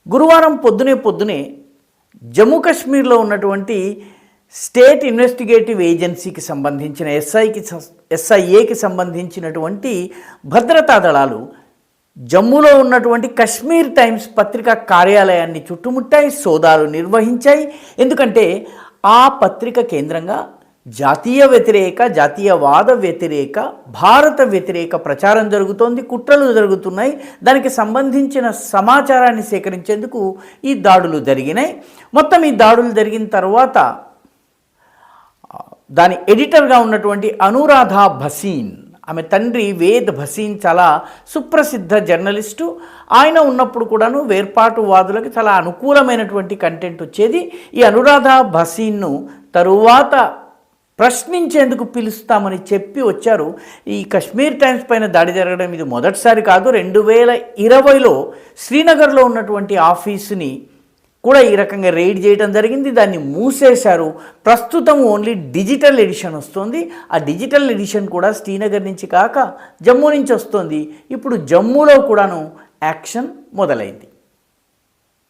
గురువారం పొద్దునే జమ్మూ కాశ్మీర్లో ఉన్నటువంటి స్టేట్ ఇన్వెస్టిగేటివ్ ఏజెన్సీకి సంబంధించిన ఎస్ఐఏకి సంబంధించినటువంటి భద్రతా దళాలు జమ్మూలో ఉన్నటువంటి కశ్మీర్ టైమ్స్ పత్రికా కార్యాలయాన్ని చుట్టుముట్టాయి, సోదాలు నిర్వహించాయి. ఎందుకంటే ఆ పత్రిక కేంద్రంగా జాతీయ వ్యతిరేక, జాతీయవాద వ్యతిరేక, భారత వ్యతిరేక ప్రచారం జరుగుతోంది, కుట్రలు జరుగుతున్నాయి. దానికి సంబంధించిన సమాచారాన్ని సేకరించేందుకు ఈ దాడులు జరిగినాయి. మొత్తం ఈ దాడులు జరిగిన తర్వాత దాని ఎడిటర్గా ఉన్నటువంటి అనురాధ భసీన్, ఆమె తండ్రి వేద్ భసీన్ చాలా సుప్రసిద్ధ జర్నలిస్టు. ఆయన ఉన్నప్పుడు కూడాను వేర్పాటువాదులకు చాలా అనుకూలమైనటువంటి కంటెంట్ వచ్చేది. ఈ అనురాధ భసీన్ను తరువాత ప్రశ్నించేందుకు పిలుస్తామని చెప్పి వచ్చారు. ఈ కశ్మీర్ టైమ్స్ పైన దాడి జరగడం ఇది మొదటిసారి కాదు. 2020లో శ్రీనగర్లో ఉన్నటువంటి ఆఫీసుని కూడా ఈ రకంగా రైడ్ చేయడం జరిగింది. దాన్ని మూసేశారు. ప్రస్తుతం ఓన్లీ డిజిటల్ ఎడిషన్ వస్తుంది. ఆ డిజిటల్ ఎడిషన్ కూడా శ్రీనగర్ నుంచి కాక జమ్మూ నుంచి వస్తుంది. ఇప్పుడు జమ్మూలో కూడాను యాక్షన్ మొదలైంది.